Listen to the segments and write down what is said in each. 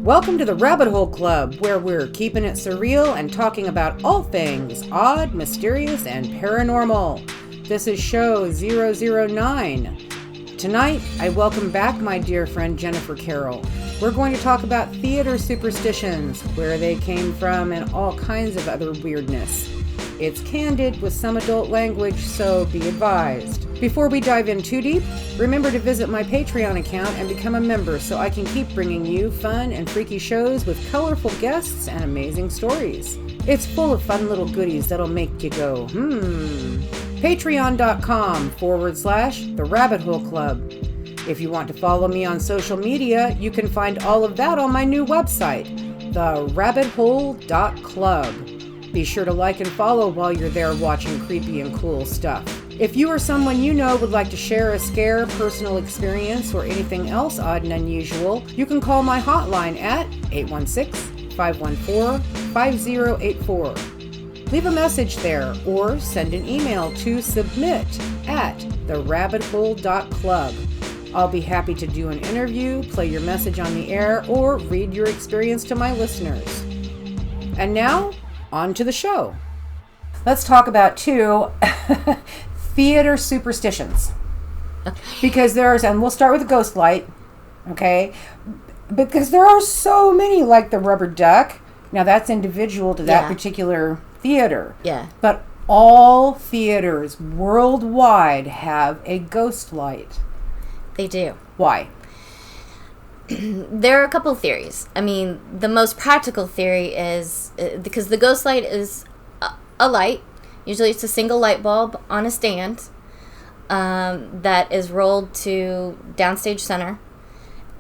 Welcome to the Rabbit Hole Club, where we're keeping it surreal and talking about all things odd, mysterious, and paranormal. This is show 009. Tonight, I welcome back my dear friend Jennifer Carroll. We're going to talk about theater superstitions, where they came from, and all kinds of other weirdness. It's candid with some adult language, so be advised. Before we dive in too deep, remember to visit my Patreon account and become a member so I can keep bringing you fun and freaky shows with colorful guests and amazing stories. It's full of fun little goodies that'll make you go, Patreon.com/The Rabbit Hole Club. If you want to follow me on social media, you can find all of that on my new website, therabbithole.club. Be sure to like and follow while you're there watching creepy and cool stuff. If you or someone you know would like to share a scare, personal experience, or anything else odd and unusual, you can call my hotline at 816-514-5084. Leave a message there or send an email to submit@therabbithole.club. I'll be happy to do an interview, play your message on the air, or read your experience to my listeners. And now, on to the show. Let's talk about two theater superstitions. Because and we'll start with the ghost light, okay? Because there are so many, like the rubber duck. Now that's individual to that particular theater. Yeah. But all theaters worldwide have a ghost light. They do. Why? There are a couple of theories. I mean, the most practical theory is because the ghost light is a light. Usually it's a single light bulb on a stand that is rolled to downstage center,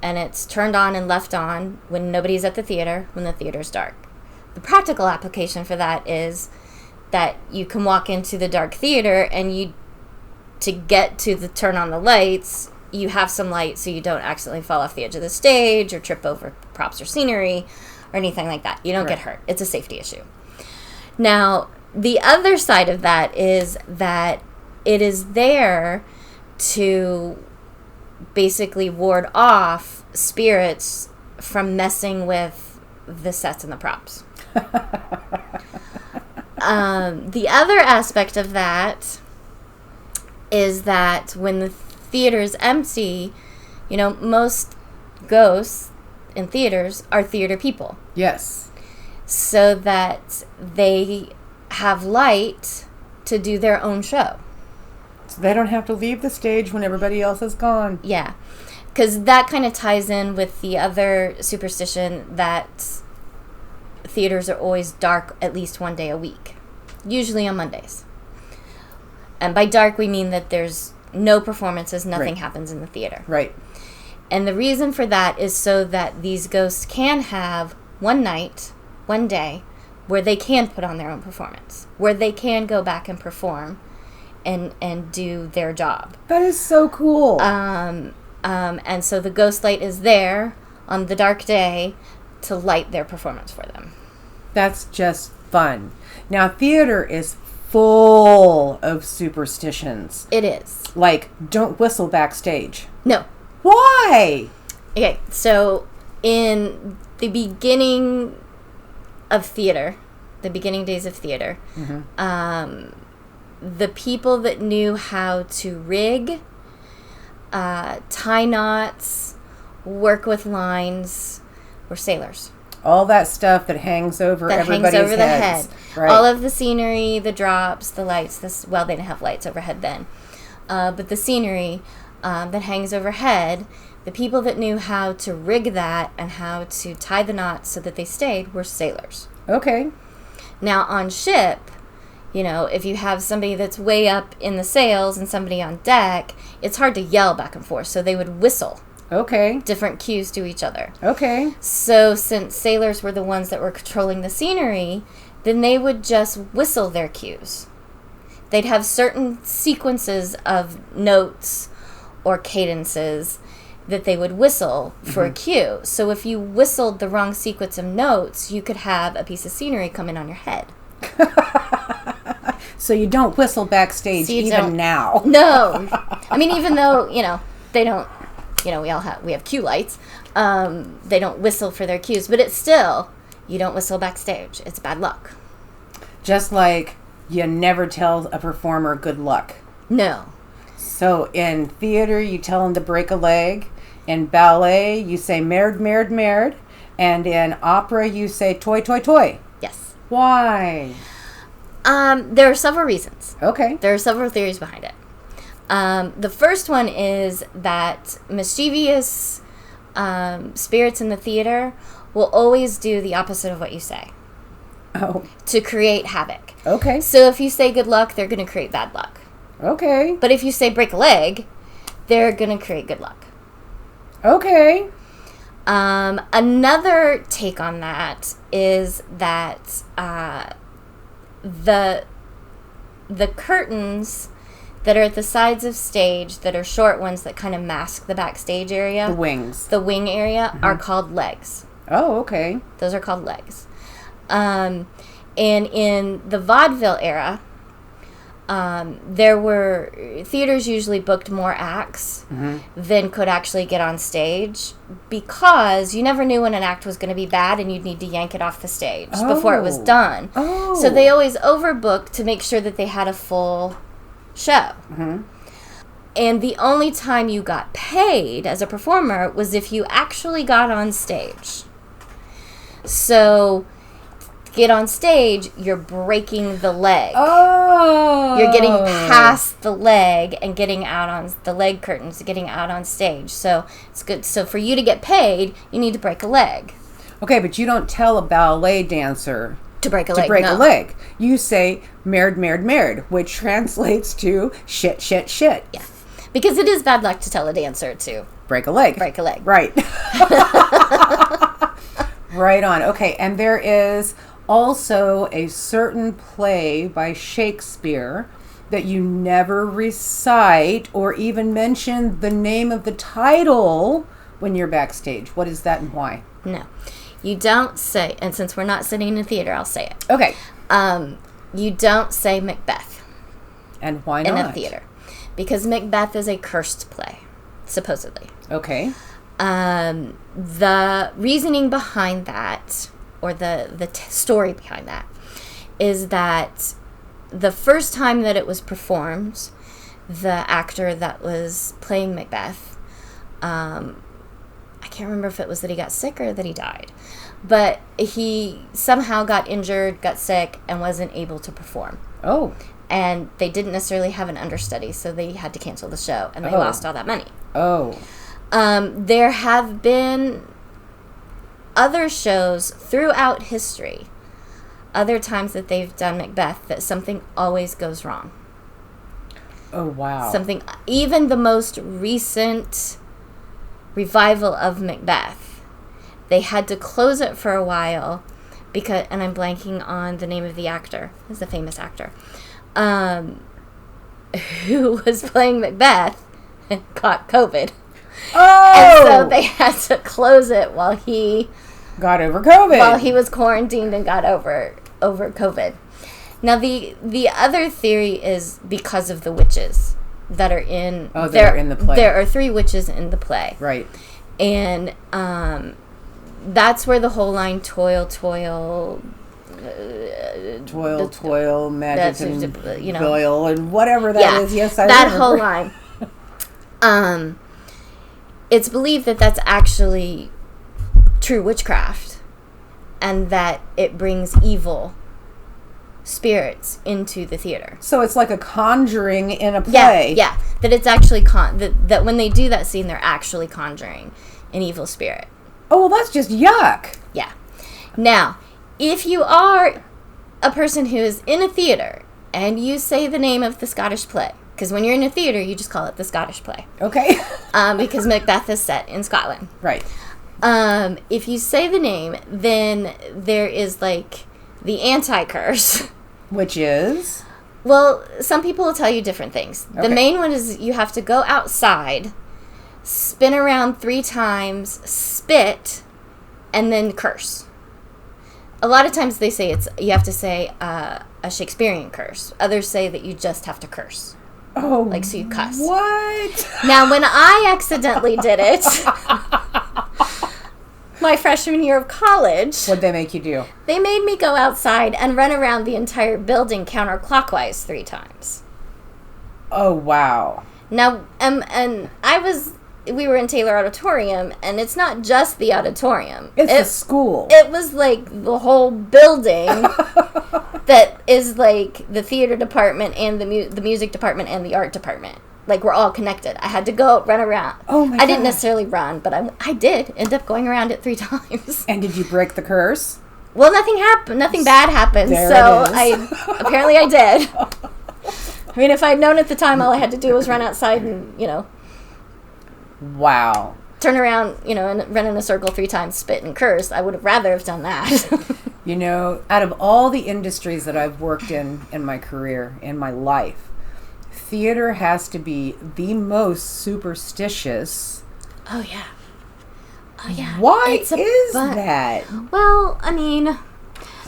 and it's turned on and left on when nobody's at the theater, when the theater's dark. The practical application for that is that you can walk into the dark theater and to get to the turn on the lights, you have some light so you don't accidentally fall off the edge of the stage or trip over props or scenery or anything like that. You don't get hurt. It's a safety issue. Now, the other side of that is that it is there to basically ward off spirits from messing with the sets and the props. The other aspect of that is that when the theater is empty, most ghosts in theaters are theater people. Yes. So that they have light to do their own show. So they don't have to leave the stage when everybody else is gone. Yeah. Because that kind of ties in with the other superstition that theaters are always dark at least one day a week. Usually on Mondays. And by dark, we mean that there's no performances, nothing happens in the theater. Right. And the reason for that is so that these ghosts can have one night, one day, where they can put on their own performance, where they can go back and perform and do their job. That is so cool. And so the ghost light is there on the dark day to light their performance for them. That's just fun. Now, theater is full of superstitions. It is. Like, don't whistle backstage. No. Why? Okay, so in the beginning of theater, the beginning days of theater, the people that knew how to rig, tie knots, work with lines, were sailors. All that stuff that hangs over everybody's heads. The head. Right. All of the scenery, the drops, the lights. They didn't have lights overhead then. But the scenery that hangs overhead, the people that knew how to rig that and how to tie the knots so that they stayed were sailors. Okay. Now, on ship, if you have somebody that's way up in the sails and somebody on deck, it's hard to yell back and forth. So they would whistle. Okay. Different cues to each other. Okay. So since sailors were the ones that were controlling the scenery, then they would just whistle their cues. They'd have certain sequences of notes or cadences that they would whistle for a cue. So if you whistled the wrong sequence of notes, you could have a piece of scenery come in on your head. So you don't whistle backstage even now. No. I mean, even though, they don't, we have cue lights. They don't whistle for their cues, but it's still, you don't whistle backstage. It's bad luck. Just like you never tell a performer good luck. No. So in theater, you tell them to break a leg. In ballet, you say merd, merd, merd. And in opera, you say toy, toy, toy. Yes. Why? There are several reasons. Okay. There are several theories behind it. The first one is that mischievous spirits in the theater will always do the opposite of what you say. Oh. To create havoc. Okay. So if you say good luck, they're going to create bad luck. Okay. But if you say break a leg, they're going to create good luck. Okay. Another take on that is that the curtains that are at the sides of stage, that are short ones that kind of mask the backstage area. The wings. The wing area are called legs. Oh, okay. Those are called legs. And in the vaudeville era, there were theaters usually booked more acts than could actually get on stage, because you never knew when an act was going to be bad and you'd need to yank it off the stage before it was done. Oh. So they always overbooked to make sure that they had a full show. And the only time you got paid as a performer was if you actually got on stage. So get on stage, you're breaking the leg. Oh. You're getting past the leg and getting out on the leg curtains, getting out on stage. So it's good. So for you to get paid, you need to break a leg. Okay, but you don't tell a ballet dancer To break a to leg. break no. a leg. You say merd, merd, merd, which translates to shit, shit, shit. Yeah. Because it is bad luck to tell a dancer to Break a leg. break a leg. Right. Right on. Okay, and there is also a certain play by Shakespeare that you never recite or even mention the name of the title when you're backstage. What is that and why? No. You don't say, and since we're not sitting in a theater, I'll say it. Okay. You don't say Macbeth And why not? in a theater. Because Macbeth is a cursed play, supposedly. Okay. The reasoning behind that, or the story behind that, is that the first time that it was performed, the actor that was playing Macbeth, I can't remember if it was that he got sick or that he died, but he somehow got injured, got sick, and wasn't able to perform. Oh. And they didn't necessarily have an understudy, so they had to cancel the show, and they lost all that money. Oh. There have been other shows throughout history, other times that they've done Macbeth, that something always goes wrong. Oh, wow. Something, even the most recent revival of Macbeth, they had to close it for a while because, and I'm blanking on the name of the actor, he's a famous actor, who was playing Macbeth and caught COVID. Oh! And so they had to close it while he got over COVID. While he was quarantined and got over COVID. Now the other theory is because of the witches that are in. Oh, they're in the play. There are 3 witches in the play. Right. And that's where the whole line toil, magic and toil and whatever that is. Yes, I that remember. whole line. It's believed that that's actually true witchcraft, and that it brings evil spirits into the theater. So it's like a conjuring in a play. Yeah. That it's actually that when they do that scene, they're actually conjuring an evil spirit. Oh, well, that's just yuck. Yeah. Now, if you are a person who is in a theater and you say the name of the Scottish play, because when you're in a theater, you just call it the Scottish play. Okay. Because Macbeth is set in Scotland. Right. If you say the name, then there is like the anti-curse. Which is? Well, some people will tell you different things. Okay. The main one is you have to go outside, spin around 3 times, spit, and then curse. A lot of times they say you have to say a Shakespearean curse. Others say that you just have to curse. Oh, like, so you cuss. What? Now, when I accidentally did it, my freshman year of college. What'd they make you do? They made me go outside and run around the entire building counterclockwise 3 times. Oh, wow. Now, and we were in Taylor Auditorium, and it's not just the auditorium. It's the school. It was like the whole building that is like the theater department and the music department and the art department. Like, we're all connected. I had to go run around. Oh, my God. I didn't necessarily run, but I did end up going around it 3 times. And did you break the curse? Well, nothing happened. Nothing bad happened. There So it is. apparently I did. I mean, if I'd known at the time, all I had to do was run outside and, Wow. turn around, and run in a circle 3 times, spit and curse. I would have rather have done that. Out of all the industries that I've worked in my career, in my life, theater has to be the most superstitious. Oh, yeah. Oh, yeah. Why is that? Well, I mean,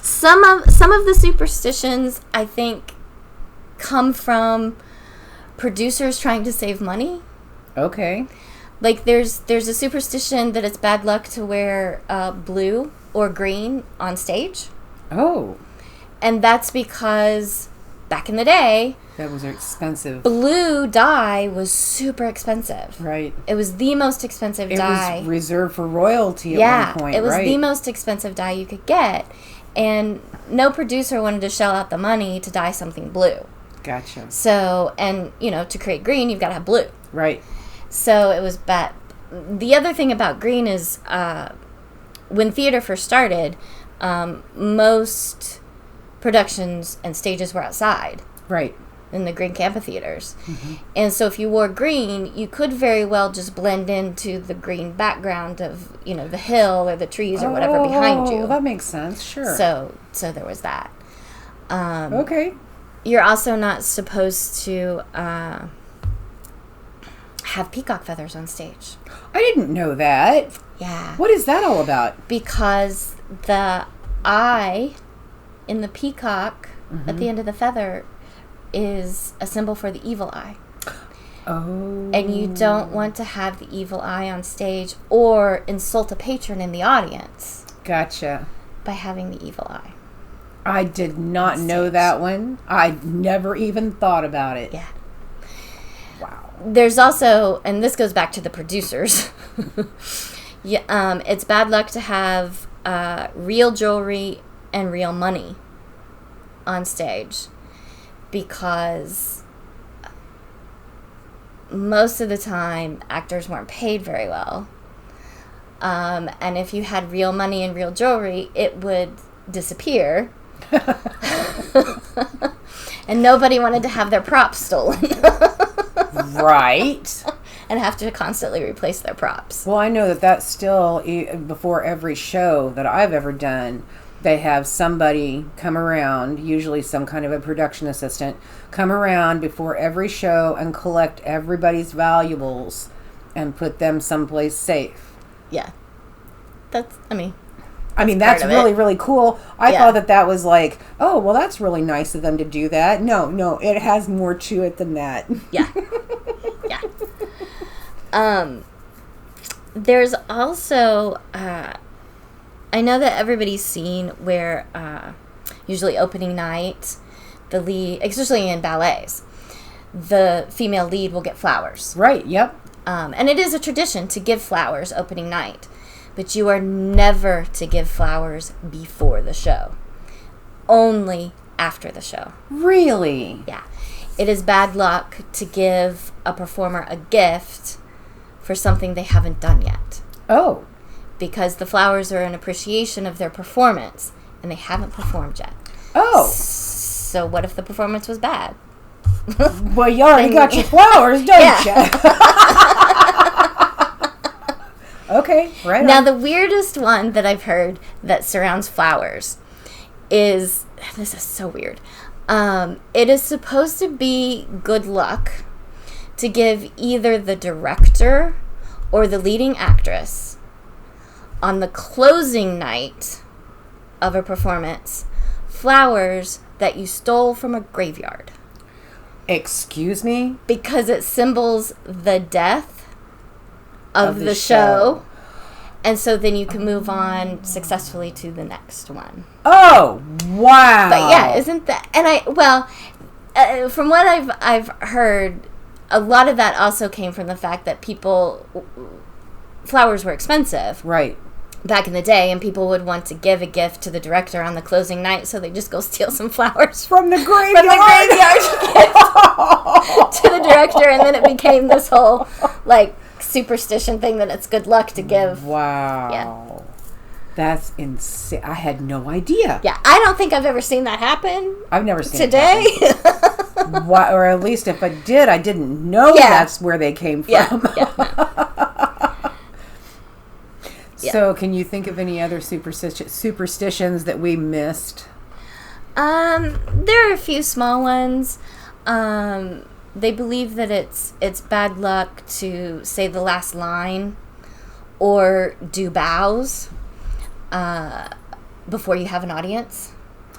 some of the superstitions, I think, come from producers trying to save money. Okay. Like, there's a superstition that it's bad luck to wear blue or green on stage. Oh. And that's because back in the day, that was expensive. Blue dye was super expensive. Right. It was the most expensive dye. It was reserved for royalty at one point, it was right? the most expensive dye you could get. And no producer wanted to shell out the money to dye something blue. Gotcha. So, and, to create green, you've got to have blue. Right. So it was bad. The other thing about green is when theater first started, most productions and stages were outside. Right. In the green amphitheaters. Mm-hmm. And so if you wore green, you could very well just blend into the green background of, the hill or the trees or whatever behind you. Oh, that makes sense. Sure. So there was that. Okay. You're also not supposed to have peacock feathers on stage. I didn't know that. Yeah. What is that all about? Because the eye in the peacock at the end of the feather is a symbol for the evil eye. Oh. And you don't want to have the evil eye on stage or insult a patron in the audience. Gotcha. By having the evil eye. I did not know that one. I never even thought about it. Yeah. Wow. There's also, and this goes back to the producers, it's bad luck to have real jewelry and real money on stage because most of the time actors weren't paid very well. And if you had real money and real jewelry, it would disappear. And nobody wanted to have their props stolen. Right. And have to constantly replace their props. Well, I know that that's still, before every show that I've ever done, they have somebody come around, usually some kind of a production assistant, come around before every show and collect everybody's valuables and put them someplace safe. Yeah. That's that's really, really cool. I thought that was like, oh, well, that's really nice of them to do that. No, it has more to it than that. Yeah. Yeah. There's also, I know that everybody's seen where, usually opening night, the lead, especially in ballets, the female lead will get flowers. Right, yep. And it is a tradition to give flowers opening night. But you are never to give flowers before the show. Only after the show. Really? Yeah. It is bad luck to give a performer a gift for something they haven't done yet. Oh. Because the flowers are an appreciation of their performance, and they haven't performed yet. Oh. So what if the performance was bad? Well, you already got your flowers, don't you? Okay, right Now, on. the weirdest one that I've heard that surrounds flowers is, this is so weird. It is supposed to be good luck to give either the director or the leading actress on the closing night of a performance flowers that you stole from a graveyard. Excuse me? Because it symbols the death of the show. And so then you can move on successfully to the next one. Oh, wow. But yeah, isn't that... And from what I've heard, a lot of that also came from the fact that flowers were expensive. Right. Back in the day, and people would want to give a gift to the director on the closing night, so they just go steal some flowers from the graveyard, to the director, and then it became this whole, like, superstition thing that it's good luck to give. Wow. Yeah. That's insane. I had no idea. Yeah, I don't think I've ever seen that happen. I've never seen today. It happen. Why, or at least if I did, I didn't know that's where they came from. Yeah. So, can you think of any other superstitions that we missed? There are a few small ones. They believe that it's bad luck to say the last line or do bows before you have an audience.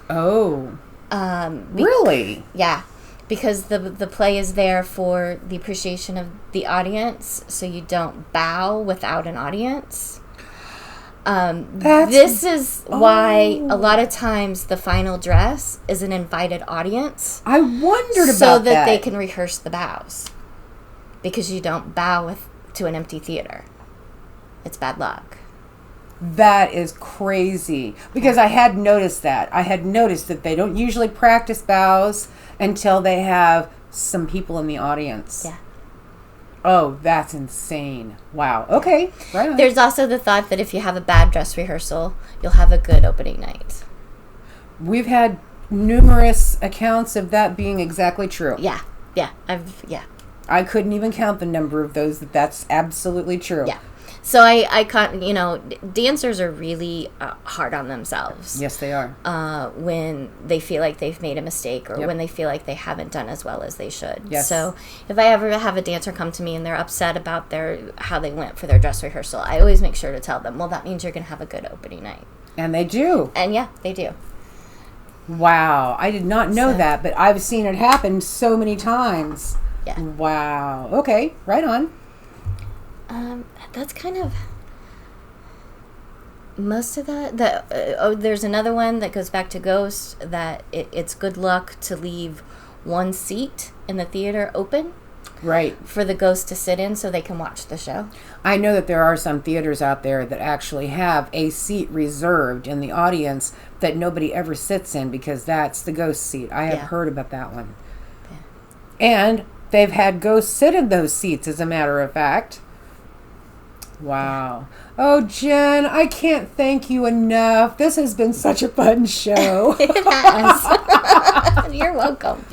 Oh. Really? Yeah. Because the play is there for the appreciation of the audience, so you don't bow without an audience. This is why a lot of times the final dress is an invited audience. I wondered about that. So that they can rehearse the bows. Because you don't bow to an empty theater. It's bad luck. That is crazy. Because I had noticed that. I had noticed that they don't usually practice bows until they have some people in the audience. Yeah. Oh, that's insane. Wow. Okay. Right on. There's also the thought that if you have a bad dress rehearsal, you'll have a good opening night. We've had numerous accounts of that being exactly true. Yeah. I couldn't even count the number of those that's absolutely true. Yeah. So I can't, dancers are really hard on themselves. Yes, they are. When they feel like they've made a mistake or when they feel like they haven't done as well as they should. Yes. So if I ever have a dancer come to me and they're upset about how they went for their dress rehearsal, I always make sure to tell them, well, that means you're going to have a good opening night. And they do. And yeah, they do. Wow. I did not know that, but I've seen it happen so many times. Yeah. Wow. Okay. Right on. That's kind of most of that. There's another one that goes back to ghosts, that it's good luck to leave one seat in the theater open. Right. For the ghost to sit in so they can watch the show. I know that there are some theaters out there that actually have a seat reserved in the audience that nobody ever sits in because that's the ghost seat. I have heard about that one. Yeah. And they've had ghosts sit in those seats, as a matter of fact. Wow. Oh, Jen, I can't thank you enough. This has been such a fun show. It has. You're welcome.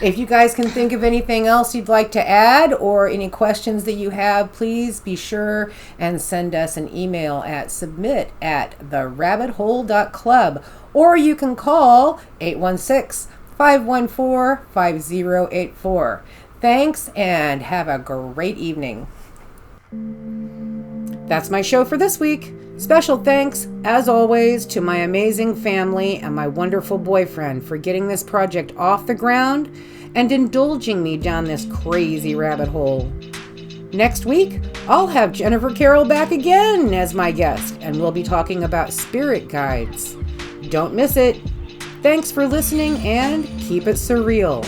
If you guys can think of anything else you'd like to add or any questions that you have, please be sure and send us an email at submit@therabbithole.club, or you can call 816-514-5084. Thanks and have a great evening. That's my show for this week. Special thanks, as always, to my amazing family and my wonderful boyfriend for getting this project off the ground and indulging me down this crazy rabbit hole. Next week, I'll have Jennifer Carroll back again as my guest, and we'll be talking about spirit guides. Don't miss it. Thanks for listening, and keep it surreal.